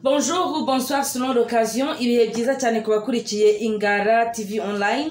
Bonjour ou bonsoir selon l'occasion, ibihe byiza cyane kubakurikiye Ingara TV online.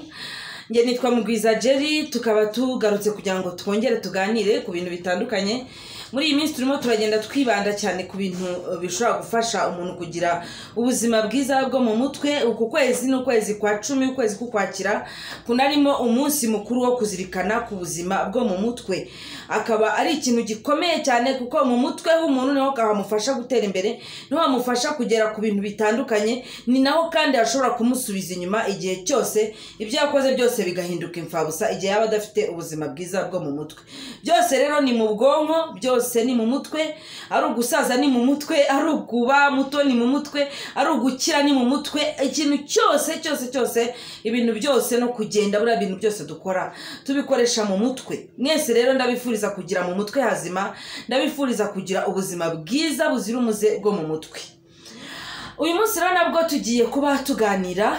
Nge nitwa Mugwiza Jerry, tukaba tugarutse kugira ngo twongere tuganire ku bintu bitandukanye. Muri iyi minsi turimo turagenda twibanda cyane ku bintu bishobora gufasha umuntu kugira ubuzima bwiza bwo mu mutwe. Uku kwezi n'ukwezi kwa 10, ukwezi kukwakira kunarimo umunsi mukuru wo kuzirikana ku buzima bwo mu mutwe. Akaba ari ikintu gikomeye cyane kuko mu mutwe w'umuntu niho kahamufasha gutera imbere, niho hamufasha kugera ku bintu bitandukanye, ni naho kandi ashobora kumusubiza inyuma igihe cyose ibyo yakoze byose bigahinduka imfabusa igihe yaba adafite ubuzima bwiza bwo mu mutwe. Byose rero ni mu bwonko, byose ni mu mutwe, ari ugusaza ni mu mutwe, ari ukuba muto ni mu mutwe, ari ugukira ni mu mutwe. Ikintu cyose ibintu byose no kugenda bura bintu byose dukora tubikoresha mu mutwe. Mwese rero ndabifuriza kugira mu mutwe hazima, ndabifuriza kugira ubuzima bwiza buzira umuze bwo mu mutwe. Uyu munsi rero nabwo tugiye kuba tuganira,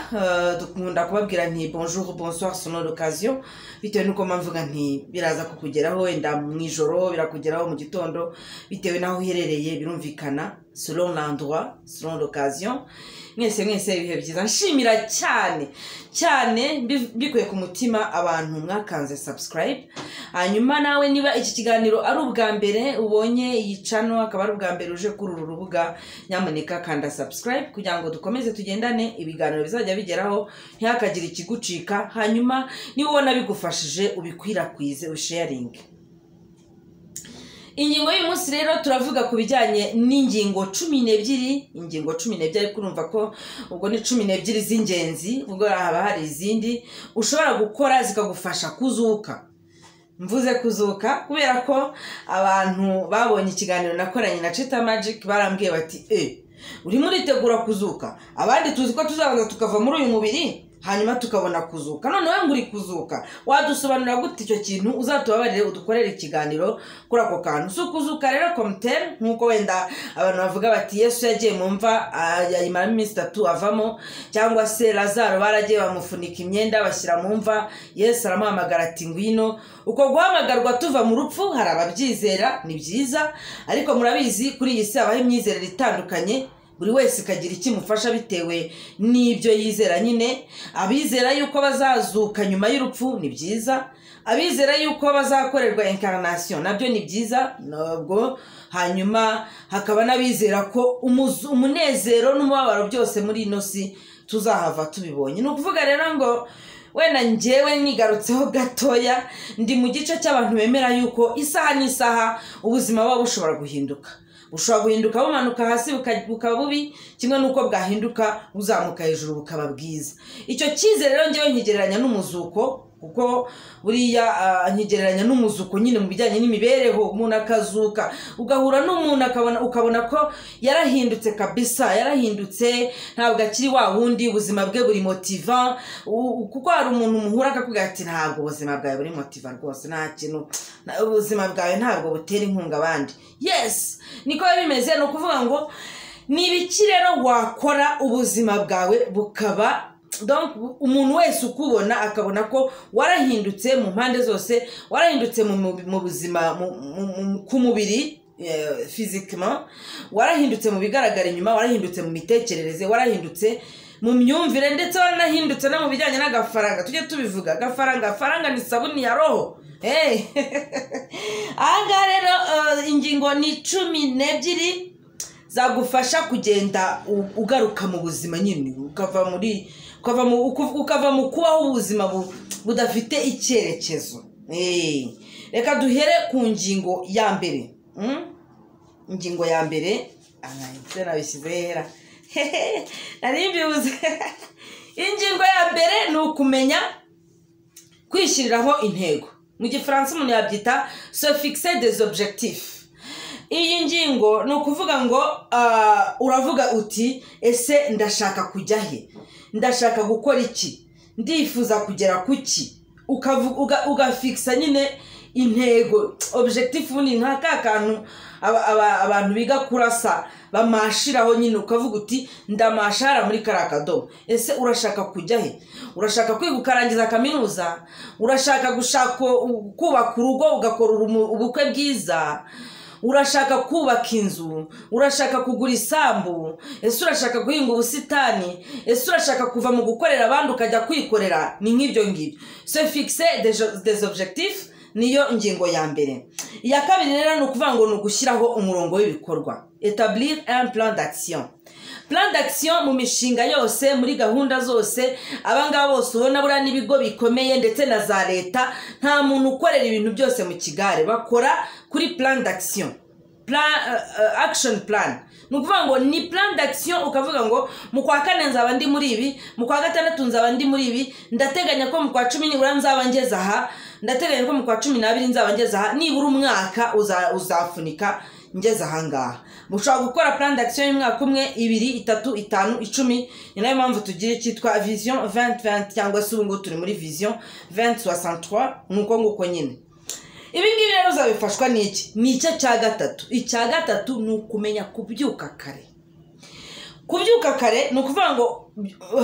dukunda kubabwira nti bonjour bonsoir selon l'occasion, bitewe nuko mvuga nti biraza kukugeraho wenda mu ijoro, birakugeraho mu gitondo, bitewe naho uherereye birumvikana, selon l'endroit, selon l'occasion. Mwese ibihe byiza, nshimira cyane bikuye ku mutima abantu mwakanze subscribe. Hanyuma nawe niba iki kiganiro ari ubwa mbere ubonye iyi channel, akaba ari ubwa mbere uje kuri uru rubuga, nyamuneka kanda subscribe kugira ngo dukomeze tugendane, ibiganiro bizajya bigeraho ntihakagire ikigucika. Hanyuma niba ubona bigufashije ubikwirakwize, usharing. Ingingo y'uyu munsi rero turavuga ku bijyanye n'ingingo 12, ingingo 12, ariko urumva ko ubwo ni 12 z'ingenzi, ubwo haba hari izindi ushobora gukora zikagufasha kuzuka. Mvuze kuzuka kubera ko abantu babonye ikiganiro nakoranye na Cheta Magic barambwiye bati urimo uritegura kuzuka, abandi tuzi ko tuzabanza tukava muri uyu mubiri hanyuma tukabona kuzuka. None wewe nguri kuzuka, wadusobanurira gute icyo kintu? Uzatubabarire udukorere ikiganiro kuri ako kantu. So kuzuka rero komter nkuko wenda abantu bavuga bati Yesu yagiye mu mva yayimara iminsi 3 avamo, cyangwa se Lazaro baragiye bamufunika imyenda bashyira mu mva, Yesu aramuhamagara ati ngwino. Uko guhamagarwa tuva mu rupfu hari ababyizera, ni byiza, ariko murabizi kuri iyi si abaho imyizerere itandukanye, buri wese kagira ikimufasha bitewe n'ibyo yizera. Nyine abizera yuko bazazuka nyuma y'urupfu ni byiza, abizera yuko bazakorerwa incarnation nabyo ni byiza nabwo. Hanyuma hakaba n'abizera ko umunezero n'umubabaro byose muri ino si tuzahava tubibonye. Ni ukuvuga rero ngo wenda njyewe nigarutseho gatoya, ndi mu gice cy'abantu bemera yuko isaha n'isaha ubuzima buba bushobora guhinduka. Ushobora guhinduka bumanuka hasi bukaba bubi, kimwe nuko bwahinduka buzamuka hejuru bukaba bwiza. Icyo cyizere rero njyewe nkigereranya n'umuzuko, kuko buriya nkigereranya n'umuzuko nyine mu bijyanye n'imibereho. Umuntu akazuka ugahura n'umuntu ukabona ko yarahindutse kabisa, yarahindutse, ntabwo akiri wa wundi, ubuzima bwe buri motivant. Kuko hari umuntu muhura akakubwira ati ntabwo ubuzima bwawe buri motivant rwose, nta kintu, ubuzima bwawe ntabwo butera inkunga abandi. Yes, niko bimeze. No kuvuga ngo ni ibiki rero wakora ubuzima bwawe bukaba, donc umuntu wese ukubona akabona ko warahindutse mu mpande zose, warahindutse mu buzima, ku mubiri physiquement, warahindutse mu bigaragara inyuma, warahindutse mu mitekerereze, warahindutse mu myumvire, ndetse waranahindutse no mu bijyanye n'agafaranga. Tujye tubivuga, agafaranga ni sabuni ya roho. Aha rero ingingo ni 12 zagufasha kugenda ugaruka mu buzima nyine, ukava mu kubaho ubuzima budafite icyerekezo. Reka duhere ku ngingo ya mbere. Ingingo ya mbere nabishyize narimbibuze. Ingingo ya mbere ni ukumenya kwishyiriraho intego. Mu gifaransa umuntu yabyita se fixer des objectifs. Iyi ngingo ni ukuvuga ngo uravuga uti ese ndashaka kujya he, ndashaka gukora iki, ndifuza kugera kuki, ugafixa nyine intego. Objectif ni nk'aka kantu abantu biga kurasa bamashiraho nyine, ukavuga uti ndamashara muri karakadobo. Ese urashaka kujya he? Urashaka kwiga ukarangiza kaminuza? Urashaka gushaka kubaka urugo ugakora ubukwe bwiza? urashaka kubaka inzu, urashaka kugura isambu, ese urashaka guhinga ubusitani, ese urashaka kuva mu gukorera abandi ukajya kwikorera, ni nk'ibyo ngibyo. Se fixer des objectifs niyo ngingo ya mbere. Iya kabiri rero ni ukuvuga ngo ni ugushyiraho umurongo w'ibikorwa, établir un plan d'action. Plan d'action mu mishinga yose, muri gahunda zose, abangaba bose ubona buriya n'ibigo bikomeye ndetse na za leta, nta muntu ukorera ibintu byose mu kigare, bakora kuri plan d'action, action plan. Ni ukuvuga ngo ni plan d'action, ukavuga ngo mu kwa kane nzaba ndi muri ibi, mu kwa gatandatu nzaba ndi muri ibi, ndateganya ko mu kwa 10 nibura nzaba ngeze aha, ndateganya ko mu kwa 12 nzaba ngeze aha, nibura umwaka uzafunika ngeze aha ngaha. Mushobora gukora plan d'action y'umwaka umwe, 2, 3, 5, 10. Ni nayo mpamvu tugira cyitwa vision 2020 cyangwa se ubu turi muri vision 2063, nuko nguko nyine. Ibi ngibi rero uzabifashwa n'iki? Ni icyo cya gatatu. Icya gatatu ni ukumenya kubyuka kare. Kubyuka kare ni ukuvuga ngo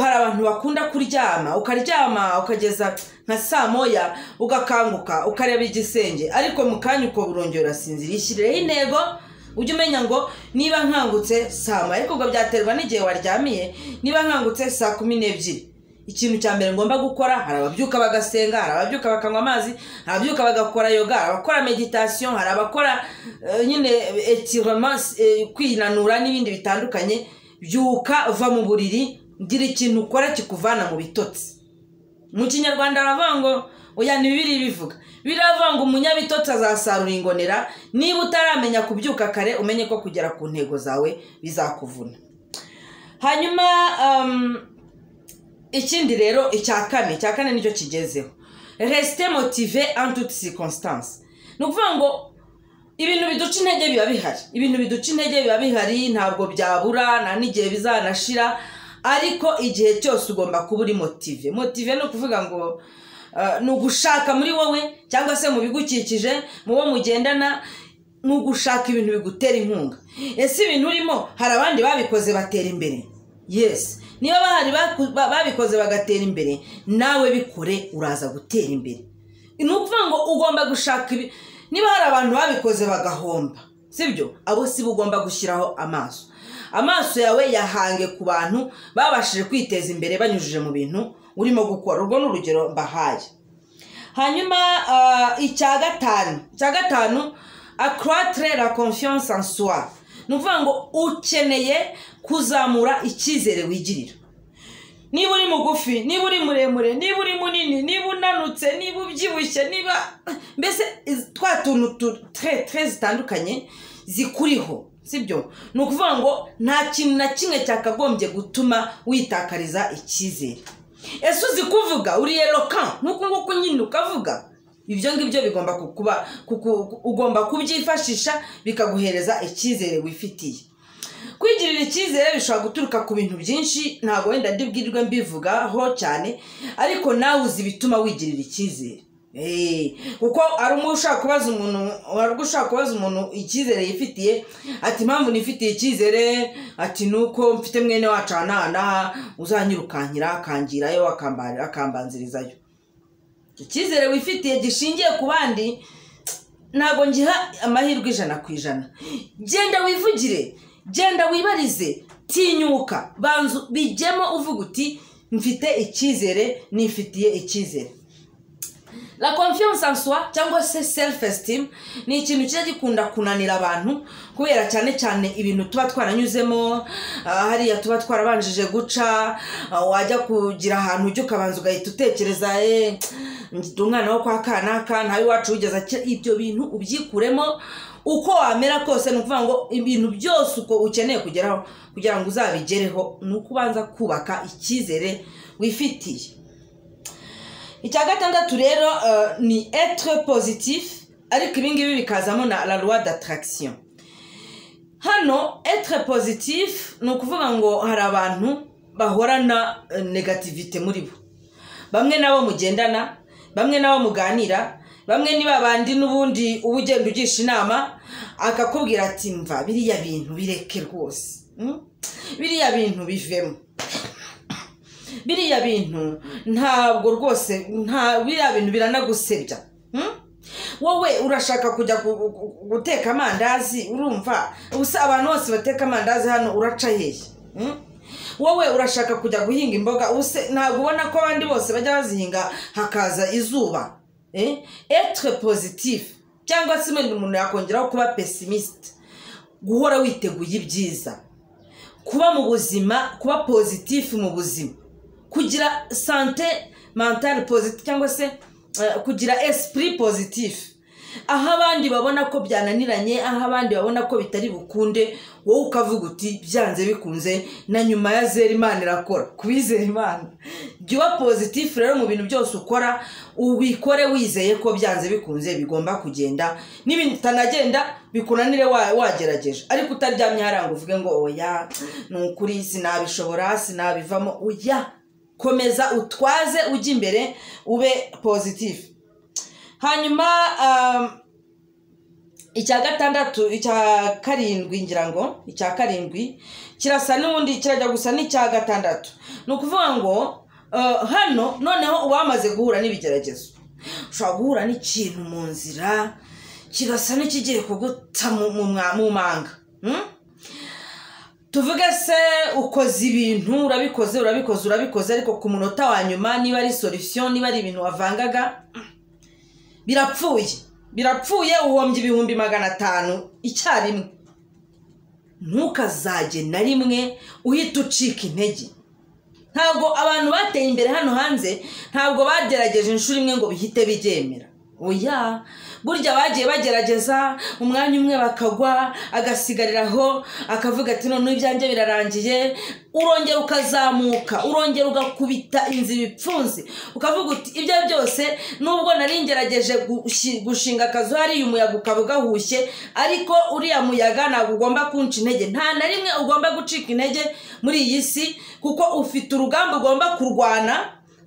hari abantu bakunda kuryama, ukaryama ukageza nka saa moya, ugakanguka ukareba igisenge, ariko mu kanya uko burongera urasinzira. Ishyireho intego, ujye umenya ngo niba nkangutse saa moya, ariko ubwo byaterwa n'igihe waryamiye. Niba nkangutse saa 12, ikintu cya mbere ngomba gukora, hari ababyuka bagasenga, hari ababyuka bakanywa amazi, hari ababyuka bagakora yoga, hari abakora meditation, hari abakora nyine étirement, kwinanura n'ibindi bitandukanye. Byuka, va mu buriri, gira ikintu ukora kikuvana mu bitotsi. Mu kinyarwanda aravuga ngo oya, ni Bibiliya bivuga, biravuga ngo umunyabitotsi azasarura ingonera. Niba utaramenya kubyuka kare, umenye ko kugera ku ntego zawe bizakuvuna. Hanyuma ikindi rero, icya kane nicyo kigezeho, rester motivé en toutes circonstances. Ni ukuvuga ngo ibintu biduca intege biba bihari, ntabwo byabura, nta n'igihe bizanashira, ariko igihe cyose ugomba kuba uri motive. Motive ni ukuvuga ngo ni ugushaka muri wowe cyangwa se mu bigukikije, mu bo mugendana, ni ugushaka ibintu bigutera inkunga. Ese ibintu urimo hari abandi babikoze batera imbere? Yes. Niba bahari babikoze bagatera imbere, nawe bikore uraza gutera imbere. Ni ukuvuga ngo ugomba gushaka ibi. Niba hari abantu babikoze bagahomba, sibyo? Abo si ugomba gushyiraho amaso yawe yahange ku bantu babashije kwiteza imbere banyujije mu bintu urimo gukora. Urwo ni urugero mbahaye. Hanyuma icya gatanu, accroître la confiance en soi. Ni ukuvuga ngo ukeneye kuzamura icyizere wigirira. Niba uri mugufi, niba uri muremure, niba uri munini, niba unanutse, niba ubyibushye, niba mbese twa tuntu très zitandukanye zikuriho, sibyo? Ni ukuvuga ngo nta kintu na kimwe cyakagombye gutuma witakariza icyizere. Ese uzi kuvuga, uri eloquent, nuko nguko nyine ukavuga. Ibyo ngibyo bigomba kukuba, ugomba kubyifashisha bikaguhereza icyizere wifitiye. Kwigirira icyizere bishobora guturuka ku bintu byinshi, ntabwo wenda ndibwirwe mbivugaho cyane, ariko nawe uzi bituma wigirira icyizere. Kuko ari ushaka kubaza umuntu icyizere yifitiye, ati impamvu nifitiye icyizere, ati nuko mfite mwene wacu ahanana uzanyirukankira akangirayo akambanzirizayo. Icyizere wifitiye gishingiye ku bandi ntabwo ngiha amahirwe 100%. Genda wivugire, genda wibarize, tinyuka, banzu bijyemo uvuga uti mfite icyizere, nifitiye icyizere. La confiance en soi cyangwa se self esteem ni ikintu cyo gikunda kunanira abantu, kubera cyane ibintu tuba twaranyuzemo, hariya tuba twarabanjije guca, wajya kugira ahantu ujye ukabanza ugahita utekereza ndi umwana wo kwa kanaka, ntawe iwacu ugeza ibyo bintu ubyikuremo. Uko wamera kose ni ukuvuga ngo ibintu byose uko ukeneye kugeraho kugira ngo uzabigereho, ni ukubanza kubaka icyizere wifitiye. Icya gatandatu rero ni être positif, ariko ibi ngibi bikazamo na la loi d'attraction. Hano être positif ni ukuvuga ngo hari abantu bahorana negativite muri bo. Bamwe nabo mugendana, bamwe nabo muganira, bamwe ni babandi n'ubundi ubugenda ugisha inama akakubwira ati mva biriya bintu bireke rwose, biriya bintu bivemo, biriya bintu ntabwo rwose, biriya bintu biranagusebya. wowe urashaka kujya guteka amandazi urumva ubusa abantu bose bateka amandazi hano uraca hehe wowe urashaka kujya guhinga imboga ubuse ntabwo ubona ko abandi bose bajya bazihinga hakaza izuba être positif cyangwa se umuntu yakongeraho kuba pessimiste guhora witeguye ibyiza kuba mu buzima kuba positif mu buzima kugira santé mentale positive cyangwa se kugira esprit positif aho abandi babona ko byananiranye aho abandi babona ko bitari bukunde wowe ukavuga uti byanze bikunze na nyuma ya zero Imana irakora kubizera Imana jya positif rero mu bintu byose ukora ubikore wizeye ko byanze bikunze bigomba kugenda n'ibintu tanagenda bikunanire wagerageje ariko utaryamye haranga uvuge ngo oya nukuri sinabishobora sinabivamo oya komeza utwaze ujye imbere ube positif hanyuma icya gatandatu icya karindwi ngira ngo icya karindwi kirasa n'ubundi kirajya gusa n'icya gatandatu ni ukuvuga ngo hano noneho uwamaze guhura n'ibigeragezo ushobora guhura n'ikintu mu nzira kirasa n'ikigiye kuguta mu manga tuvuge se ukoze ibintu urabikoze ariko ku munota wa nyuma niba ari solution niba ari ibintu wavangaga birapfuye uhombye ibihumbi 500 icyarimwe ntukazajye na rimwe uhita ucika intege ntabwo abantu bateye imbere hano hanze ntabwo bagerageje inshuro imwe ngo bihite bigemera oya burya bagiye bagerageza umwanya umwe bakagwa agasigariraho akavuga ati none ibyanjye birarangiye urongera ukazamuka urongera ugakubita inzu ibipfunsi ukavuga uti ibyo byose nubwo nari ngerageje gushinga akazu hari umuyaga ukabugahushye ariko uriya muyaga ntabwo ugomba kunca intege nta na rimwe ugomba gucika intege muri iyi si kuko ufite urugamba ugomba kurwana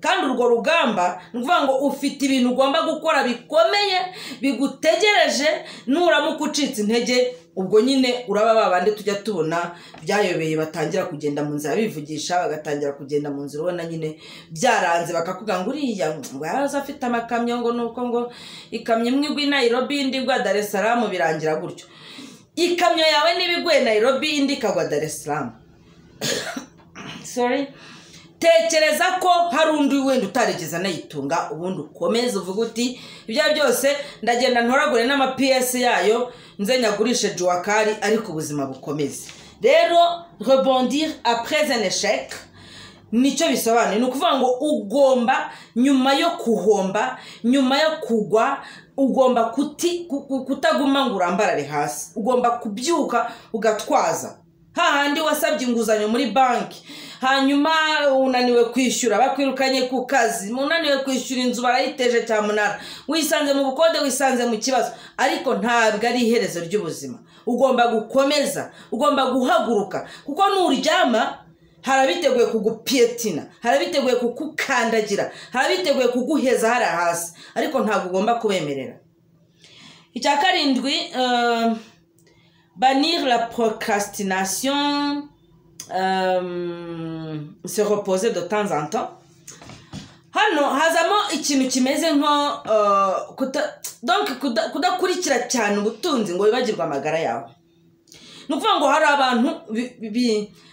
kandi urwo rugamba nuvuga ngo ufite ibintu ugomba gukora bikomeye bigutegereje nuramuka ucitse intege ubwo nyine uraba babandi tujya tubona byayobeye batangira kugenda mu nzira bivugisha bagatangira kugenda mu nzira ubona nyine byaranze bakakuga ngo uriya ngo yaza afite amakamyo ngo nuko ngo ikamyo imwe igwa Nairobi indi igwa Dar es Salaam birangira gutyo ikamyo yawe nibigwe Nairobi indi ikagwa Dar es Salaam sorry tekereza ko hari undi wenda utaregeza nayitunga ubundi ukomeze uvuga uti ibyo byose ndagenda ntoragure n'ama PS yayo nze nyagurishe Juakari ariko ubuzima bukomeze rero rebondir après un échec nicyo bisobanuye nukuvuga ngo ugomba nyuma yo kuhomba nyuma yo kugwa ugomba kutaguma ngo urambarare hasi ugomba kubyuka ugatwaza hahandi wasabye inguzanyo muri banki hanyuma unaniwe kwishyura bakwirukanye ku kazi unaniwe kwishyura inzu barayiteje cyamunara wisanze mu bukode wisanze mu kibazo ariko ntabwo ari iherezo ry'ubuzima ugomba gukomeza ugomba guhaguruka kuko nuryama harabiteguye kugupietina harabiteguye kukukandagira harabiteguye kuguheza hari hasi ariko ntabwo ugomba kubemerera icya karindwi bannir la procrastination se reposer de temps en temps hano hazamo ikintu kimeze nko kudakurikira cyane ubutunzi ngo wibagirwe amagara yawe nukuvuga ngo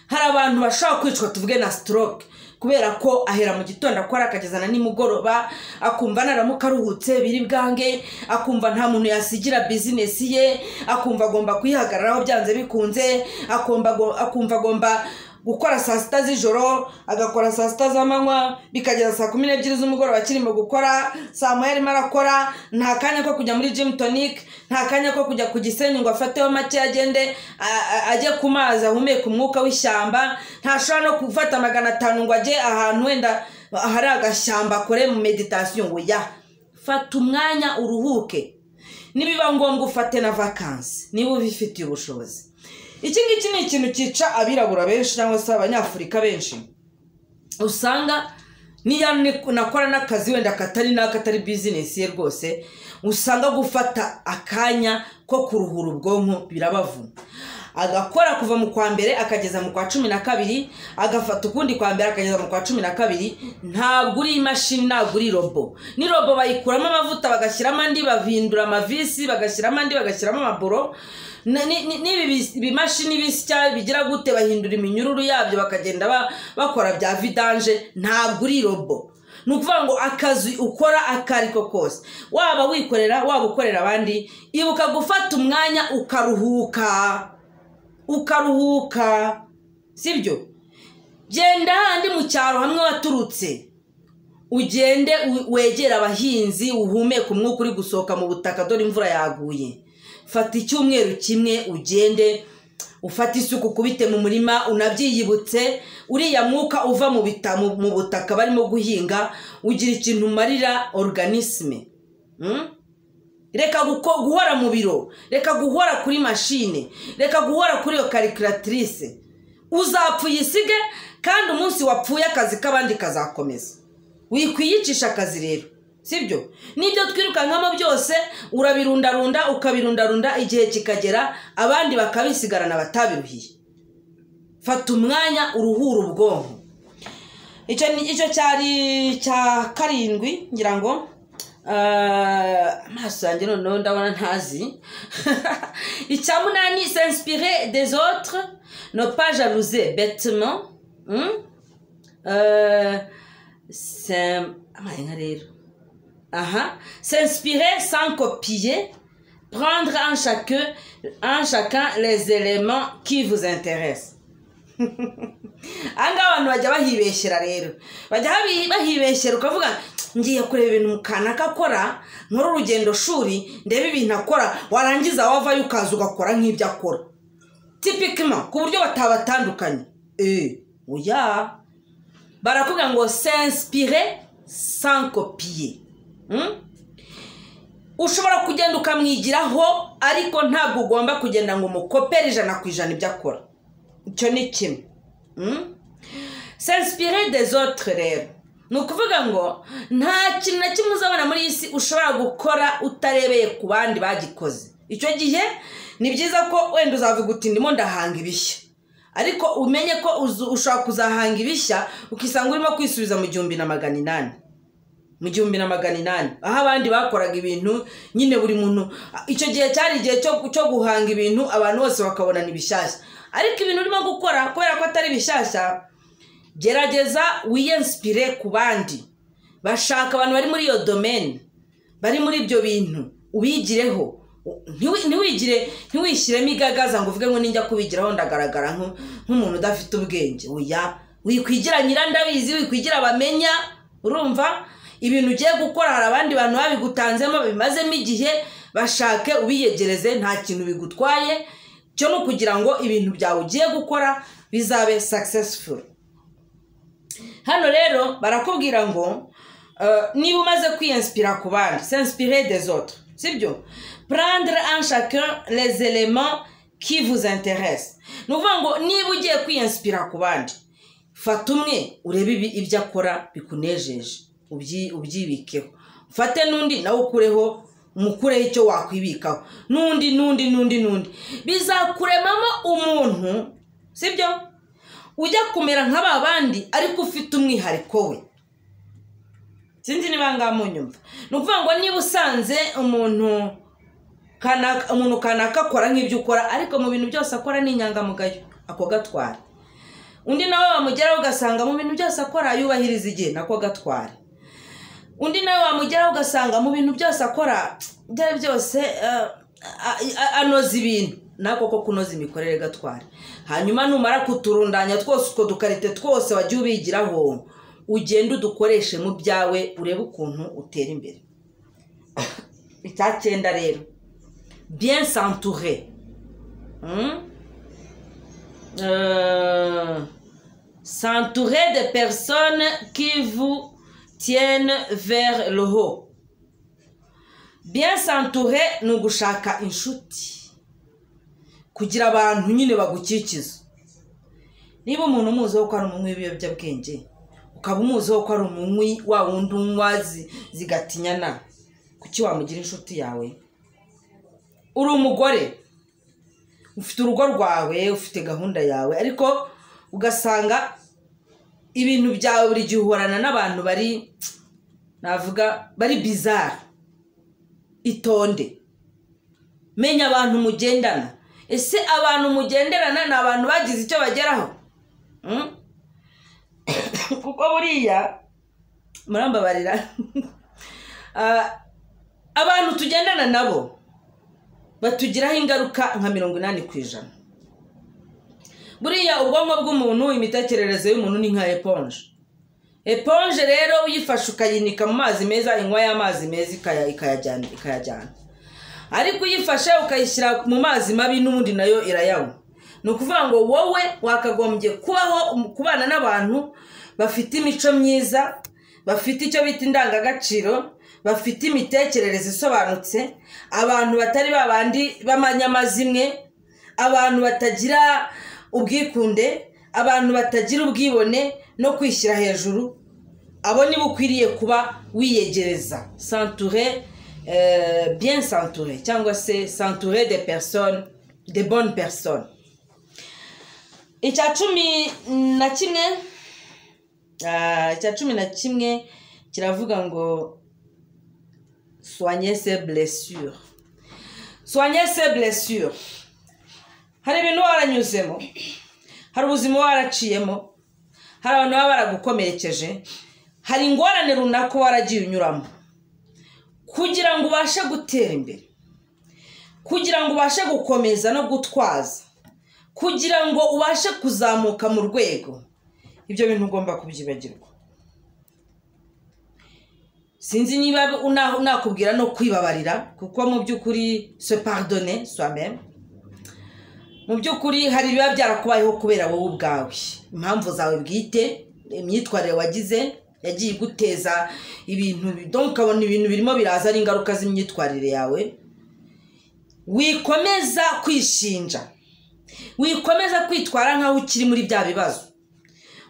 hari abantu bashaka kwicwa tuvuge na stroke kubera ko ahera mu gitondo akora akageza na nimugoroba akumva naramuka aruhutse biri bwange akumva nta muntu yasigira business ye akumva agomba kwihagararaho byanze bikunze akumva agomba gukora saa sita z'ijoro agakora saa sita z'amanywa bikageza saa 12 z'umugoroba kirimo gukora saa moya arimo arakora nta kanya ko kujya muri gym tonic nta kanya ko kujya ku Gisenyi ngo afateho make agende ajye ku mazi ahumeka umwuka w'ishyamba ntashobora no gufata 500 ngo ajye ahantu wenda hari agashyamba akore mu meditation ngo ya fata umwanya uruhuke nibiba ngombwa ufate na vacances niba ubifitiye ubushobozi iki ngiki ni ikintu cyica abirabura benshi cyangwa se abanyafurika benshi usanga niya nakora n'akazi wenda katari business ye rwose usanga gufata akanya ko kuruhura ubwonko birabavuna agakora kuva mu kwa mbere akageza mu kwa 12 agafata ukundi kwa mbere akageza mu kwa 12 ntabwo uri imashini ntabwo uri robo ni robo bayikuramo amavuta bagashyiramo andi bavindura amavisi bagashyiramo andi bagashyiramo amaburo nibi bimashini bisya bigira gute bahindura iminyururu yabyo bakagenda bakora bya vidange ntabwo uri robo nukuvuga ngo akazi ukora akariko kose waba wikorera waba ukorera abandi ibuka gufata umwanya ukaruhuka sibyo genda handi mu cyaro hamwe waturutse ugende wegera abahinzi uhumeka umwuka uri gusohoka mu butaka dore imvura yaguye fata icyumweru kimwe ugende ufata isuku kubite mu murima unabyiyibutse uriya mwuka uva mu butaka barimo guhinga ugira ikintu marira organisme reka guhora mu biro reka guhora kuri machine reka guhora kuri yo calculatrice uzapfa yisige kandi umunsi wapfuye akazi kabandi kazakomeza wikwiyicisha akazi rero sibyo nibyo twirukankamo byose urabirundarunda ukabirundarunda igihe kikagera abandi bakabisigarana batabiruhiye fata umwanya uruhura ubwonko icyo cyari cya 7 ngira ngo amaso yanjye noneho ndabona ntazi icya 8 s'inspirer des autres ne pas jalouser bêtement c'est rero s'inspirer sans copier, prendre en chacun les éléments qui vous intéressent. Anga abantu bajya bahibeshera rero bajya bahibeshera ukavuga ngiye kureba ibintu mukana akakora nkuru urugendo shuri ndebe ibintu akora warangiza wavayo ukaza ugakora nk'ibyo akora typiquement ku buryo batabatandukanye oya barakubwira ngo s'inspirer sans copier. Ushobora kugenda ukamwigiraho ariko ntabwo ugomba kugenda ngo mukopere 100% ibyo akora icyo ni kimwe s'inspirer des autres rero nukuvuga ngo nta kintu na kimwe uzabona muri isi ushobora gukora utarebeye ku bandi bagikoze icyo gihe ni byiza ko wenda uzavuga uti ndimo ndahanga ibishya ariko umenye ko ushobora kuzahanga ibishya ukisanga urimo kwisubiza mu 1800 mu 1800 aho abandi bakoraga ibintu nyine buri muntu icyo gihe cyari igihe cyo guhanga ibintu abantu bose bakabona ni bishyashya ariko ibintu urimo gukora kubera ko atari bishyashya gerageza wiyinspire ku bandi bashaka abantu bari muri iyo domaine bari muri ibyo bintu ubigireho ntiwishyiremo igagaza ngo uvuge ngo ninjya kubigiraho ndagaragara nk'umuntu udafite ubwenge oya wikwigira nyirandabizi wikwigira bamenya urumva ibintu ugiye gukora hari abandi bantu babigutanzemo bimazemo igihe bashake ubiyegereze nta kintu bigutwaye cyo no kugira ngo ibintu byawe ugiye gukora bizabe successful. Hano rero barakubwira ngo niba umaze kwinspira ku bandi s'inspirer des autres sibyo prendre en chacun les éléments qui vous intéressent nuvuga ngo niba ugiye kwinspira ku bandi fata umwe urebe ibyo akora bikunejeje ubyibikeho ufate nundi nawe ukureho umukureho icyo wakwibikaho nundi bizakuremamo umuntu sibyo ujya kumera nk'aba bandi ariko ufite umwihariko we sinzi niba ngamunyumva nukuvuga ngo niba usanze umuntu kanaka akora nk'ibyo ukora ariko mu bintu byose akora ni inyangamugayo ako gatwara undi nawe wamugeraho ugasanga mu bintu byose akora yubahiriza igihe nako gatwara undi nawe wamugeraho ugasanga mu bintu byose akora byose anoza ibintu nako ko kunoza imikorere gatwara hanyuma numara kuturundanya twose utwo dukarite twose wagiye ubigiraho ugenda udukoreshe mu byawe urebe ukuntu utera imbere. Itacyenda rero bien s'entourer s'entourer de personnes qui vous tiennent vers le haut. Bien s'entourer ni ugushaka inshuti kugira abantu nyine bagukikiza. Niba umuntu umuziho ko ari umunywi w'ibiyobyabwenge ukaba umuziho ko ari umunywi wa wundi unywazi zigatinyana kuki wamugira inshuti yawe? Uri umugore ufite urugo rwawe, ufite gahunda yawe, ariko ugasanga ibintu byawe buri gihe uhorana n'abantu bari bizarre. Itonde, menya abantu mugendana. Ese abantu mugenderana ni abantu bagize icyo bageraho? Kuko buriya murambabarira abantu tugendana nabo batugiraho ingaruka nka 80%. Buriya ubwonko bw'umuntu, imitekerereze y'umuntu ni nka eponge rero uyifashe ukayinika mu mazi meza, inywa y'amazi meza ikayajyana. Ariko uyifashe ukayishyira mu mazi mabi n'ubundi nayo irayanywa. Ni ukuvuga ngo wowe wakagombye kubana n'abantu bafite imico myiza, bafite icyo bita indangagaciro, bafite imitekerereze isobanutse, abantu batari babandi b'amanyamazimwe, abantu batagira ubwikunde, abantu batagira ubwibone no kwishyira hejuru. Abo nibo ukwiriye kuba wiyegereza. Bien s'entourer, cyangwa se s'entourer des personnes, des bonnes personnes. Icya cumi na kimwe kiravuga ngo soigner ses blessures. Soigner ses blessures. Hari ibintu waranyuzemo, hari ubuzima waraciyemo, hari abantu baba baragukomerekeje, hari ingorane runaka waragiye unyuramo. Kugira ngo ubashe gutera imbere, kugira ngo ubashe gukomeza no gutwaza, kugira ngo ubashe kuzamuka mu rwego, ibyo bintu ugomba kubyibagirwa. Sinzi niba nakubwira no kwibabarira, kuko mu by'ukuri se pardonner soi-même. Mu by'ukuri hari biba byarakubayeho kubera wowe ubwawe, impamvu zawe bwite, imyitwarire wagize yagiye guteza ibintu, donc ukabona ibintu birimo biraza ari ingaruka z'imyitwarire yawe. Wikomeza kwishinja, wikomeza kwitwara nkaho ukiri muri bya bibazo,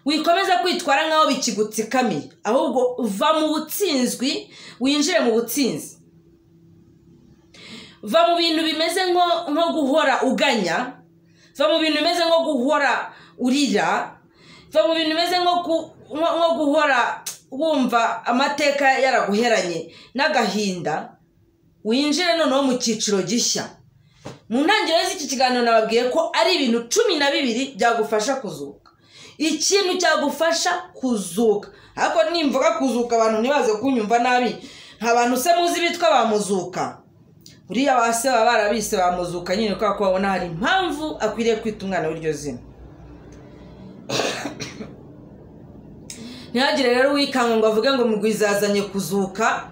wikomeza kwitwara nkaho bikigutsikamiye, ahubwo uva mu butsinzwi winjire mu butsinzi. Va mu bintu bimeze nko guhora uganya, va mu bintu bimeze nko guhora urira, va mu bintu bimeze nko guhora wumva amateka yaraguheranye n'agahinda, winjire noneho mu cyiciro gishya. Mu ntangiriro z'iki kiganiro nababwiye ko ari ibintu 12 byagufasha kuzuka. Ikintu cyagufasha kuzuka, ariko nimvuga kuzuka abantu ntibaze kunyumva nabi. Nta bantu se muzi bitwa bamuzuka. Uriya base baba barabise bamuzuka nyine kwa babona hari impamvu akwiriye kwita umwana w'iryo zina. Ntihagire rero wikanga ngo avuge ngo mugwizazanye kuzuka.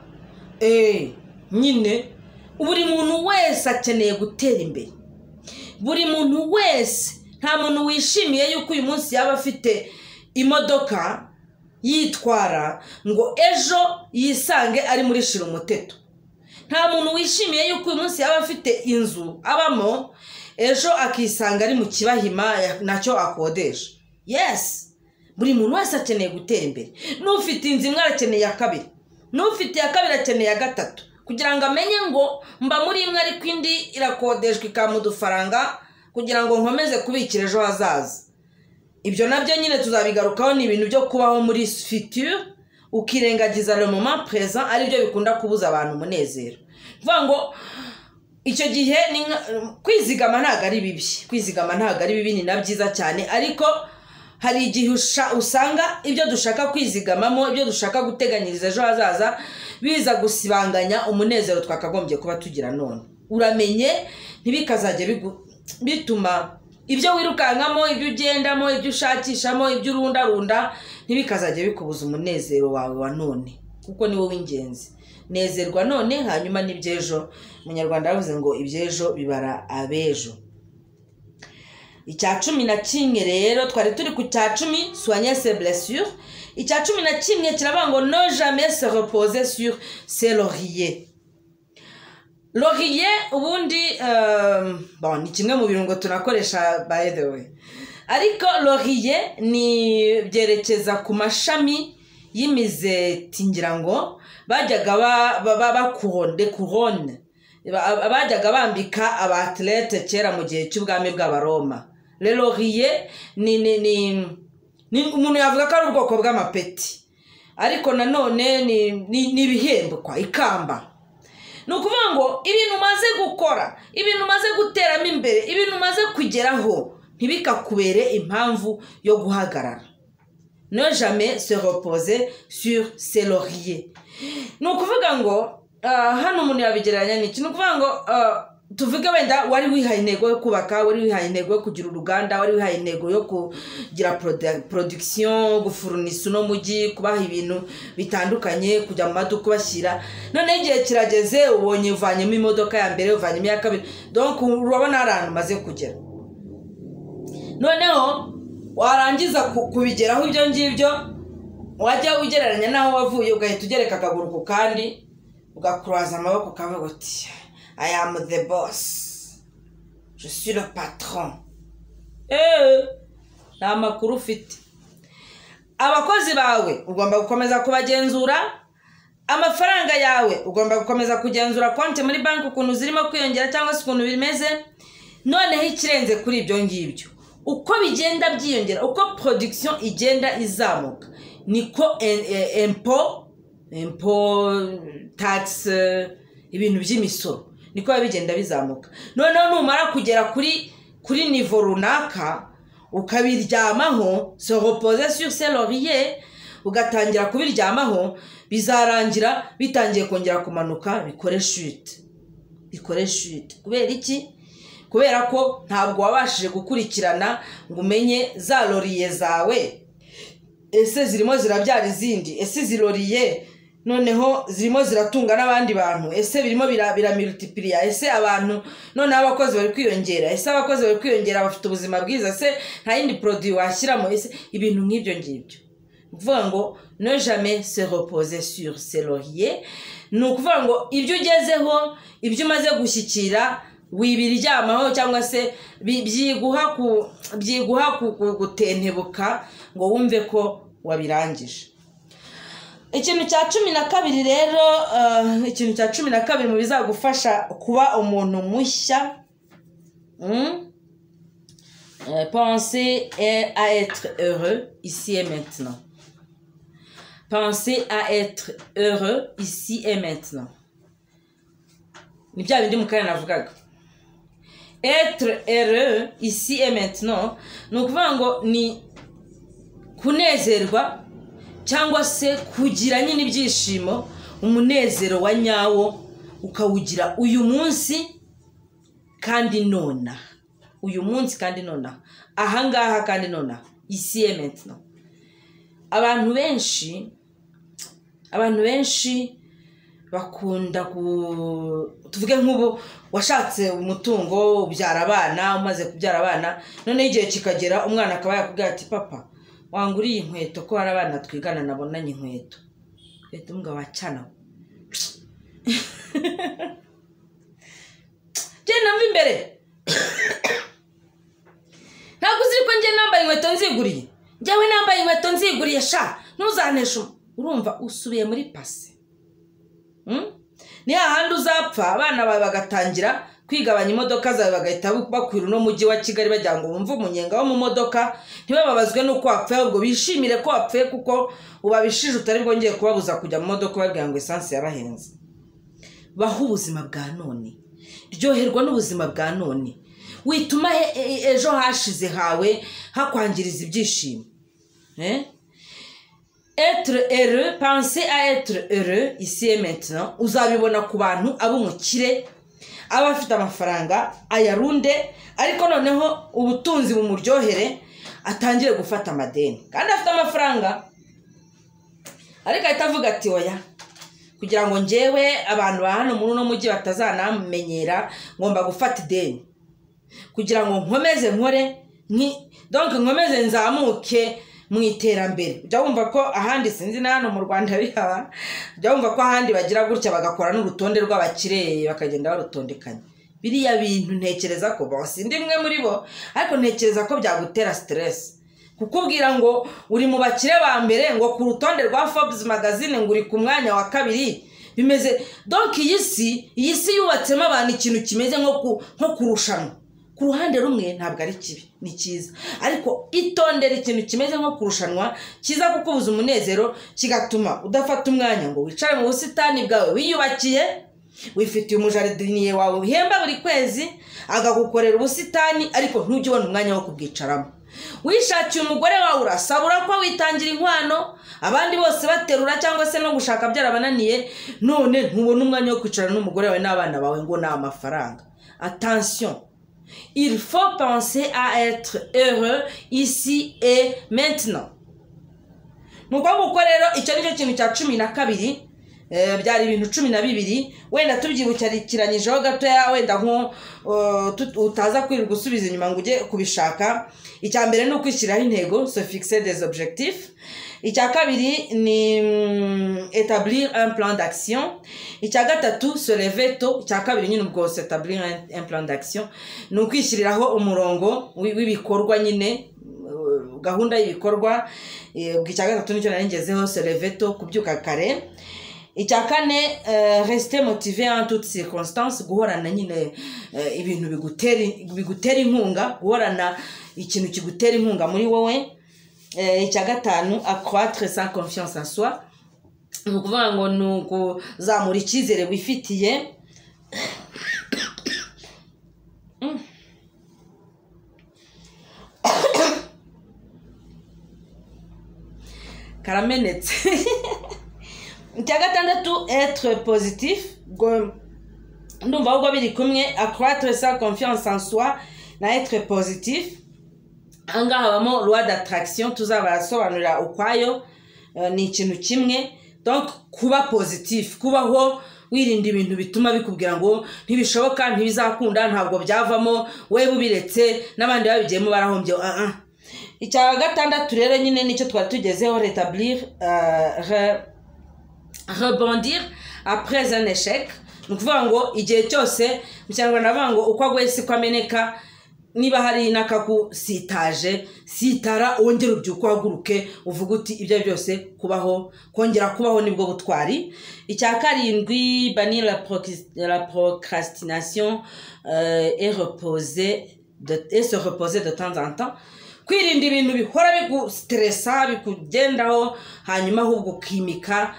Nyine buri muntu wese akeneye gutera imbere. Buri muntu wese, nta muntu wishimiye yuko uyu munsi yaba afite imodoka yitwara ngo ejo yisange ari muri shira umuteto. Nta muntu wishimiye yuko uyu munsi yaba afite inzu abamo ejo akisanga ari mu kibahima nacyo akodesha. Yes, buri muntu wese akeneye gutera imbere. N'ufite inzu imwe arakeneye ya kabiri, n'ufite ya kabiri akeneye ya gatatu, kugira ngo amenye ngo mba muri imwe ariko indi irakodeshwa ikamudufaranga kugira ngo nkomeze kubikira ejo hazaza. Ibyo nabyo nyine tuzabigarukaho, ni ibintu byo kubaho muri future ukirengagiza le moment présent, ari byo bikunda kubuza abantu umunezero. Vuga ngo icyo gihe kwizigama ntago ari bibi, kwizigama ntago ari bibi, ni na byiza cyane, ariko hari igihe usanga ibyo dushaka kwizigamamo, ibyo dushaka guteganyiriza ejo hazaza biza gusibanganya umunezero twakagombye kuba tugira none. Uramenye ntibikazajye bituma ibyo wirukankamo, ibyo ugendamo, ibyo ushakishamo, ibyo urundarunda ntibikazajye bikubuza umunezero wawe wa none, kuko ni wowe w'ingenzi. Nezerwa none hanyuma n'ibyejo. Umunyarwanda yavuze ngo ibyejo bibara abejo. Icya 11 rero twari turi ku cya 10, soigner ses blessures. Icya 11 kiravuga ngo ne jamais se reposer sur ses lauriers. Laurier ubundi ni kimwe mu birungo tunakoresha by the way, ariko laurier ni byerekeza ku mashami y'imizeti, ngira ngo bajyaga bakuronde abajyaga bambika abatlete kera mu gihe cy'ubwami bw'abaroma. Le laurier ni umuntu yavuga ko ari ubwoko bw'amapeti, ariko nanone ni ibihembo kwa ikamba. Ni ukuvuga ngo ibintu umaze gukora, ibintu umaze guteramo imbere, ibintu umaze kugeraho ntibikakubere impamvu yo guhagarara. Ne jamais se reposer sur ses lauriers. Ni ukuvuga ngo hano umuntu yabigereranya n'iki? Ni ukuvuga ngo tuvuge wenda wari wihaye intego yo kubaka, wari wihaye intego yo kugira uruganda, wari wihaye intego yo kugira production, gufurunisa no mujyi, kubaha ibintu bitandukanye, kujya mu maduka bashyira. None igihe kirageze ubonye uvanyemo imodoka ya mbere, uvanyemo ya kabiri, donc urabona arantu maze kugera. Noneho warangiza kubigeraho ibyo ngibyo, wajya ugereranya naho wavuye ugahita ugereka akaguru ku kandi, ugakuraza amaboko ukavuga uti I am the boss. Je suis le patron. Nta makuru ufite. Abakozi bawe ugomba gukomeza kubagenzura, amafaranga yawe ugomba gukomeza kugenzura konti muri banki ukuntu zirimo kwiyongera cyangwa se ukuntu bimeze. Noneho ikirenze kuri ibyo ngibyo, uko bigenda byiyongera, uko production igenda izamuka, niko impôt tax, ibintu by'imisoro niko bigenda bizamuka. Noneho numara kugera kuri niveau runaka ukabiryamaho, se reposer sur ses lauriers, ugatangira kubiryamaho, bizarangira bitangiye kongera kumanuka, bikore chute. Kubera iki? Kubera ko ntabwo wabashije gukurikirana ngo umenye za laurier zawe ese zirimo zirabyara izindi, ese izi laurier noneho zirimo ziratunga n'abandi bantu, ese birimo biramultiplier, ese abantu none abakozi bari kwiyongera, ese abakozi bari kwiyongera bafite ubuzima bwiza, ese nta yindi produit washyiramo, ese ibintu nk'ibyo ngibyo. Uvuga ngo ne jamais se reposer sur ses lauriers. Ni ukuvuga ngo ibyo ugezeho, ibyo umaze gushyikira, wibiryamaho cyangwa se byiguha gutentebuka ngo wumve ko wabirangije. Ikintu cya 12 rero, ikintu cya 12 mu bizagufasha kuba umuntu mushya, pensez à être heureux ici et maintenant. Pensez à être heureux ici et maintenant. Ni bya bindi mu kana navugaga. Être heureux ici et maintenant, ni ukuvuga ngo ni kunezerwa cyangwa se kugira nyine ibyishimo, umunezero wa nyawo ukawugira uyu munsi kandi nona. Uyu munsi kandi nona. Ahangaha kandi nona. Ici et maintenant. Abantu benshi bakunda tuvuge nk'ubu washatse umutungo, ubyara abana, umaze kubyara abana, none igihe kikagera umwana akaba yakubwira ati papa wanguriye inkweto ko hari abana twigana nabonanye inkweto. Kwete mbwa wacana. Je namva imbere. Ntabwo uziko nje nambaye inkweto nziguriye. Njyewe nambaye inkweto nziguriye sha. Ntuzanesha. Urumva usubiye muri pase. Ni hahandi uzapfa abana bawe bagatangira kwigabanya imodoka zawe, bagahita bakwira no mujyi wa Kigali bajya ngo bumve umunyenga wo mu modoka, ntibababazwe nuko wapfuye, ahubwo bishimire ko wapfuye kuko ubabishije utari bwongeye kubabuza kujya mu modoka babwira ngo essence yarahenze. Baho ubuzima bwa none, ryoherwa n'ubuzima bwa none, wituma ejo hashize hawe hakwangiriza ibyishimo. Être heureux, penser à être heureux ici et maintenant, uzabibona ku bantu ab'umukire, abafite amafaranga ayarunde, ariko noneho ubutunzi bumuryohere, atangire gufata amadeni kandi afite amafaranga, ariko ahita avuga ati oya, kugira ngo njyewe abantu ba hano muri uno mujyi batazanamenyera ngomba gufata ideni, kugira ngo nkomeze nkore donc nkomeze nzamuke mu iterambere. Ujya wumva ko ahandi sinzi na hano mu Rwanda bihaba, ujya wumva ko ahandi bagira gutya bagakora n'urutonde rw'abakire bakagenda barutondekanya. Biriya bintu ntekereza ko bose ndi mwe muri bo, ariko ntekereza ko byagutera stress. Kukubwira ngo uri mu bakire ba mbere, ngo ku rutonde rwa Forbes magazine ngo uri ku mwanya wa 2, bimeze donc iyi si yubatsemo abantu ikintu kimeze nko kurushanwa. Ku ruhande rumwe ntabwo ari kibi, ni cyiza, ariko itondera ikintu kimeze nko kurushanwa kiza kukubuza umunezero, kigatuma udafata umwanya ngo wicare mu busitani bwawe wiyubakiye, wifitiye umujaridiniye wawe uhemba buri kwezi agagukorera ubusitani, ariko ntujye ubona umwanya wo kubwicaramo. Wishakiye umugore wawe urasabura ko witangira inkwano, abandi bose baterura cyangwa se no gushaka byarabananiye, none ntubona umwanya wo kwicara n'umugore wawe n'abana bawe ngo ni amafaranga. Attention, il faut penser à être heureux ici et maintenant. Nuko rero icyo nicyo kintu cya 12, byari ibintu 12, wenda tubyibukiriranyijeho gatoya, wenda nko utaza kwirirwa gusubiza inyuma ngo ujye kubishaka. Icya mbere ni ukwishyiraho intego, se fixer des objectifs. Icya kabiri ni établir un plan d'action. Icya gatatu se lever tôt. Icya kabiri nyine ubwo se établir un plan d'action ni ukwishyiriraho umurongo w'ibikorwa, nyine gahunda y'ibikorwa. Icya gatatu nicyo narengezeho, se lever tôt, kubyuka kare. Icya kane, rester motivé en toutes circonstances, guhorana nyine ibintu bigutera inkunga, guhorana ikintu kigutera inkunga muri wowe. Icya gatanu, accroître sa confiance en soi, ni ukuvuga ngo ni ukuzamura icyizere wifitiye. Karamenetse. Icya gatandatu, être positif, ndumva ahubwo biri kumwe, accroître sa confiance en soi na être positif. Ahangaha habamo loi d'attraction, tuzabasobanurira ukwayo, ni ikintu kimwe. Donc kuba positif, kubaho wirinda ibintu bituma bikubwira ngo ntibishoboka, ntibizakunda, ntabwo byavamo, wewe ubiretse n'abandi babigiyemo barahombye. Icya gatandatu rero nyine nicyo twari tugezeho, rétablir, rebondir après un échec. Ni ukuvuga ngo igihe cyose mu Kinyarwanda bavuga ngo uko aguye siko ameneka. Niba hari n'akagusitaje, sitara wongera ubyuka uhaguruke uvuga uti ibyo byose kubaho, kongera kubaho nibwo butwari. Icya karindwi, bannir la procrastination et se reposer de temps en temps. Kwirinda ibintu bihora bigustressa, bikugendaho, hanyuma ahubwo ukimika,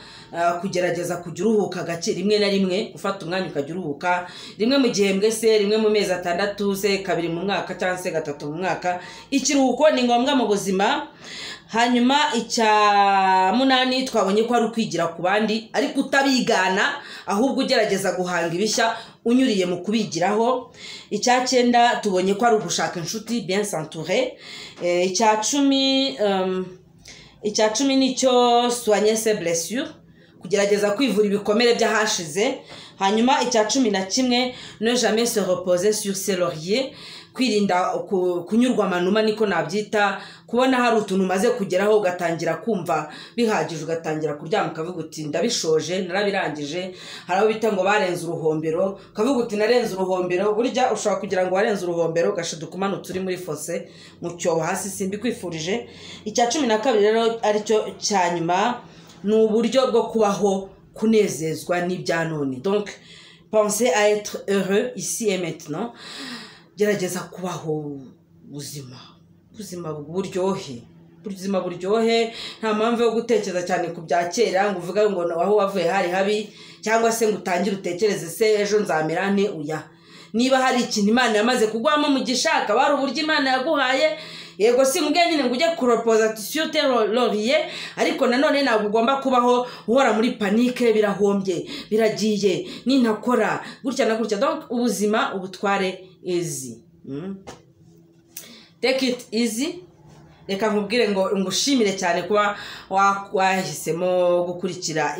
kugerageza kujya uruhuka gake rimwe na rimwe, ufata umwanya ukajya uruhuka rimwe mu gihembwe se, rimwe mu mezi 6 se, 2 mu mwaka cyangwa se 3 mu mwaka. Ikiruhuko ni ngombwa mu buzima. Hanyuma icya 8 twabonye ko ari ukwigira ku bandi ariko utabigana, ahubwo ugerageza guhanga ibishya unyuriye mu kubigiraho. Icya 9 tubonye ko ari ugushaka inshuti, bien s'entourer. Icya 10 nicyo soigner ses blessures, kugerageza kwivura ibikomere by'ahashize. Hanyuma icya 11, ne jamais se reposer sur ses lauriers, kwirinda kunyurwa amanuma, niko nabyita, kubona hari utuntu umaze kugeraho ugatangira kumva bihagije, ugatangira kuryama ukavuga uti ndabishoje, narabirangije. Hari abo bita ngo barenze uruhombero, ukavuga uti narenze uruhombero. Burya ushobora kugira ngo warenze uruhombero ugashiduka umanutse uri muri fosse mu cyobo hasi, simbikwifurije. Icya 12 rero aricyo cya nyuma, ni uburyo bwo kubaho kunezezwa n'ibya none. Donc pensez à être heureux ici et maintenant. Gerageza kubaho ubuzima buryohe, nta mpamvu yo gutekereza cyane ku bya kera ngo uvuga ngo aho wavuye hari habi, cyangwa se ngo utangire utekereze se ejo nzamera nte. Uya, niba hari ikintu Imana yamaze kugwamo mu gishaka, bari uburyo Imana yaguhaye, yego si mbwe nyine ngo ujye kureposa sur tes lauriers, ariko nanone ntabwo ugomba kubaho uhora muri panique, birahombye, biragiye, nintakora gutya na gutya. Donc ubuzima ubutware easy. Take it easy. Reka nkubwire ngo ngushimire cyane kuba wahisemo gukurikira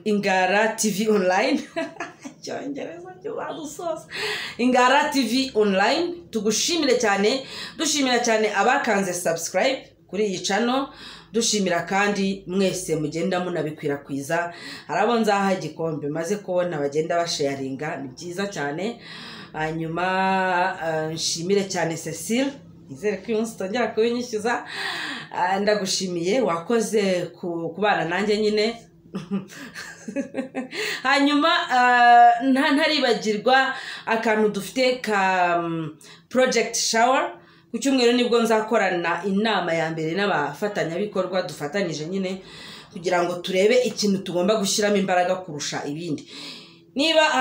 Ingara TV online. Ingara TV online, tugushimire cyane. Dushimira cyane abakanze subscribe kuri iyi channel, dushimira kandi mwese mugenda munabikwirakwiza. Harabo nzaha igikombe maze kubona bagenda basharinga, ni byiza cyane. Hanyuma nshimire cyane Cecile, izere ko umunsi tongera kubinyishyuza. Ndagushimiye, wakoze kubana nanjye nyine hanyuma ntaribagirwa akantu dufite ka project shower ku cyumweru nibwo nzakorana inama ya mbere n'abafatanyabikorwa dufatanyije nyine kugira ngo turebe ikintu tugomba gushyiramo imbaraga kurusha ibindi. Niba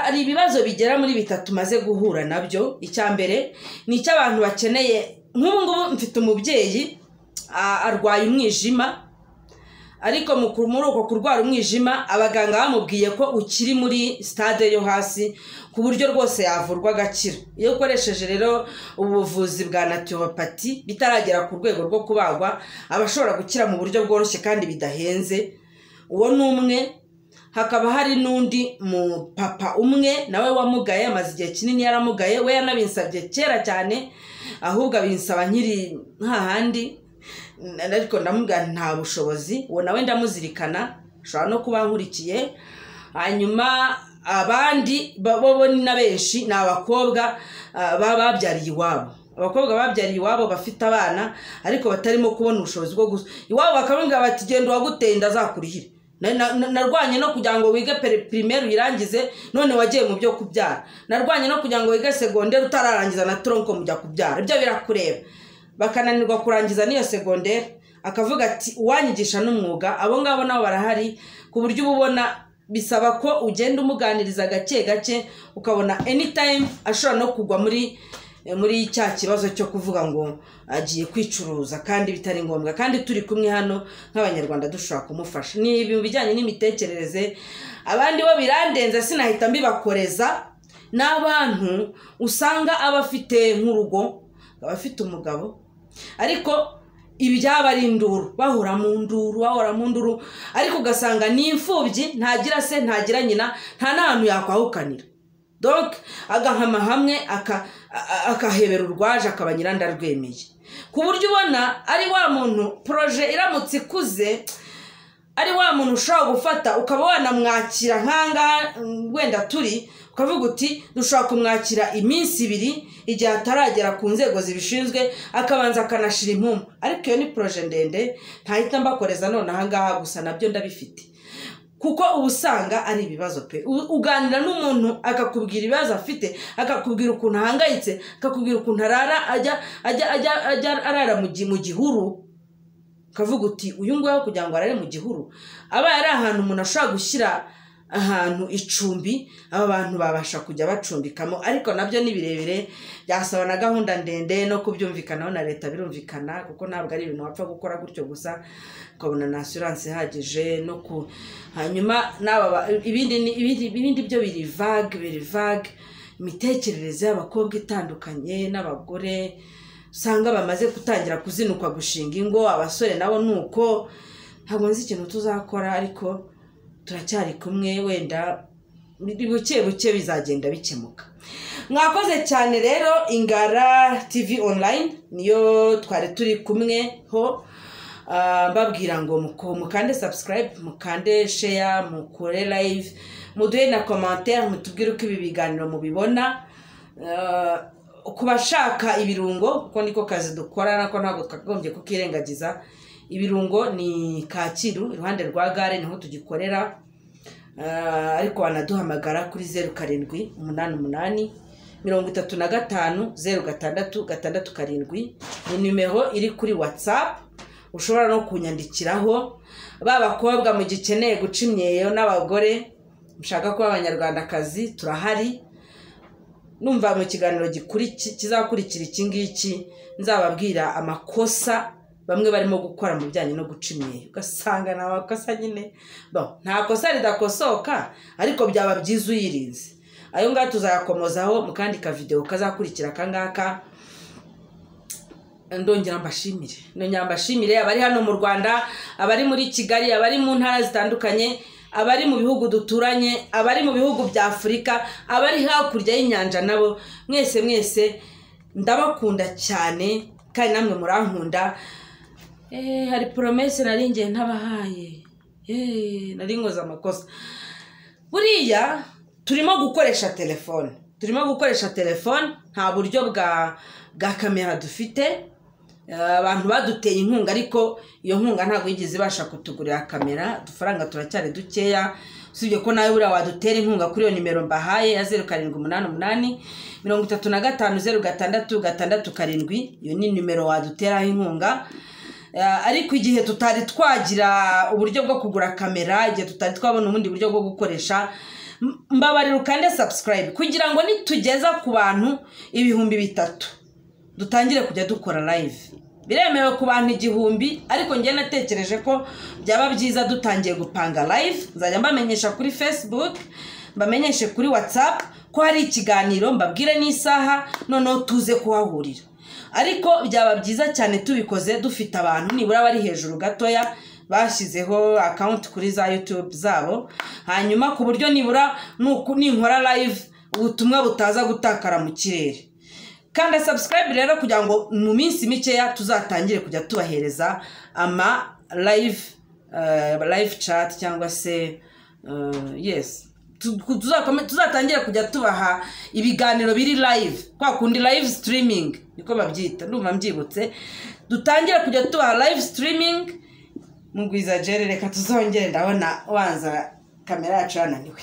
ari ibibazo bigera muri bitatu maze guhura nabyo, icya mbere ni icy'abantu bakeneye. Nk'ubu ngubu mfite umubyeyi arwaye umwijima, ariko muri uko kurwara umwijima abaganga bamubwiye ko ukiri muri stade yo hasi ku buryo rwose yavurwa agakira. Iyo ukoresheje rero ubuvuzi bwa naturopathy bitaragera ku rwego rwo kubagwa, abashobora gukira mu buryo bworoshye kandi bidahenze. Uwo ni umwe. Hakaba hari n'undi mu papa umwe nawe wamugaye, amaze igihe kinini yaramugaye, we yanabinsabye kera cyane, ahubwo abinsaba nkiri hahandi, ariko ndamubwira nta bushobozi. Uwo nawe ndamuzirikana, ashobora no kuba nkurikiye. Hanyuma abandi bo ni na benshi, ni abakobwa babyariye iwabo. Abakobwa babyariye iwabo bafite abana ariko batarimo kubona ubushobozi bwo gusa iwabo, bakabwira bati genda waguteye ndazakurihira. Narwanye no kugira ngo wige primaire uyirangize, none wagiye mu byo kubyara. Narwanye no kugira ngo wige secondaire utararangiza na tronco mujya kubyara. Ibyo birakureba. Bakananirwa kurangiza niyo secondaire, akavuga ati uwanyigisha n'umwuga. Abo ngabo nabo barahari, ku buryo ubona bisaba ko ugenda umuganiriza gake gake, ukabona anytime ashobora no kugwa muri cya kibazo cyo kuvuga ngo agiye kwicuruza kandi bitari ngombwa, kandi turi kumwe hano nk'abanyarwanda dushobora kumufasha. Ni ibintu bijyanye n'imitekerereze. Abandi bo birandenza sinahita mbibakoreza, n'abantu usanga abafite nk'urugo, abafite umugabo, ariko ibyaba ari induru, bahora mu nduru, ariko ugasanga ni imfubyi, ntagira se ntagira nyina, nta n'ahantu yakwahukanira. Donc agahama hamwe akahebera urwaje, akaba nyirandarwemeye, ku buryo ubona ari wa muntu projet iramutse ikuze, ari wa muntu ushobora gufata ukaba wanamwakira nkanga wenda turi, ukavuga uti dushobora kumwakira iminsi 2 igihe ataragera ku nzego zibishinzwe, akabanza akanashira impumu. Ariko iyo ni projet ndende, ntahita mbakoreza none ahangaha gusa, nabyo ndabifite, kuko ubusanga ari ibibazo pe. Uganira n'umuntu akakubwira ibibazo afite, akakubwira ukuntu ahangayitse, akakubwira ukuntu ajya arara mu gihuru, ukavuga uti uyu nguyu kugira ngo arare mu gihuru, aba ari ahantu umuntu ashobora gushyira ahantu icumbi, aba bantu babasha kujya bacumbikamo. Ariko nabyo ni birebire, byasaba na gahunda ndende no kubyumvikanaho na leta. Birumvikana kuko ntabwo ari ibintu wapfa gukora gutyo gusa, ukabona na assurance ihagije no ku. Hanyuma ibindi byo biri vague, imitekerereze y'abakobwa itandukanye n'abagore, usanga bamaze gutangira kuzinukwa gushinga ingo. Abasore nabo nuko. Ntabwo nzi ikintu tuzakora, ariko turacyari kumwe, wenda buke bizagenda bikemuka. Mwakoze cyane rero. Ingara TV online niyo twari turi kumwe ho, mbabwira ngo mukande subscribe, mukande share, mukore live, muduhe na commentaire, mutubwire uko ibi biganiro mubibona. Kubashaka ibirungo, kuko niko kazi dukora, nako ntabwo twagombye kukirengagiza. Ibirungo ni Kacyiru, iruhande rwa gare niho tugikorera. Ariko wanaduhamagara kuri 0788 35 06 ni numero iri kuri WhatsApp. Ushobora no kunyandikiraho. Babakobwa mu gikeneye guca imyeyo n'abagore mushaka ko abanyarwandakazi, turahari. Numva mu kiganiro kizakurikira iki ngiki nzababwira amakosa bamwe barimo gukora mu bijyanye no guca imyeyo, ugasanga n'abakosa nyine nta kosa ridakosoka, ariko byaba byiza uyirinze. Ayo ngaho tuzayakomozaho mu kandi ka video kazakurikira kangaka. Ndongera mbashimire abari hano mu Rwanda, abari muri Kigali, abari mu ntara zitandukanye, abari mu bihugu duturanye, abari mu bihugu bya Afurika, abari hakurya y'inyanja, nabo mwese ndabakunda cyane kandi namwe murankunda. Hari promesse naringiye ntabahaye, nari nkoze amakosa. Buriya turimo gukoresha telefone, nta buryo bwa kamera dufite. abantu baduteye inkunga ariko iyo nkunga ntabwo yigeze ibasha kutugurira kamera, udufaranga turacyari dukeya, usibye ko nawe buriya wadutera inkunga kuri iyo nimero mbahaye ya 0788 35066667, iyo ni nimero waduteraho inkunga. Ariko igihe tutari twagira uburyo bwo kugura kamera, igihe tutari twabona ubundi buryo bwo gukoresha, mbabarira ukande subscribe kugira ngo nitugeza ku bantu 3,000 dutangire kujya dukora live. Biremewe ku bantu 1,000, ariko njye natekereje ko byaba byiza dutangiye gupanga live. Nzajya mbamenyesha kuri Facebook, mbamenyeshe kuri WhatsApp ko hari ikiganiro, mbabwire n'isaha, noneho tuze kuhahurira. Ariko byaba byiza cyane tubikoze dufite abantu nibura bari hejuru gatoya bashyizeho account kuri za YouTube zabo, hanyuma ku buryo nibura ninkora live ubutumwa butaza gutakara mu kirere. Kanda subscribe rero kugira ngo mu minsi mikeya tuzatangire kujya tubahereza ama live chat cyangwa se yes, tuzatangira kujya tubaha ibiganiro biri live, kwa kundi live streaming niko babyita, ndumva mbyibutse. Dutangira kujya tubaha live streaming. Mugwiza Jerry, reka tuzongere, ndabona wanza kamera yacu yananiwe.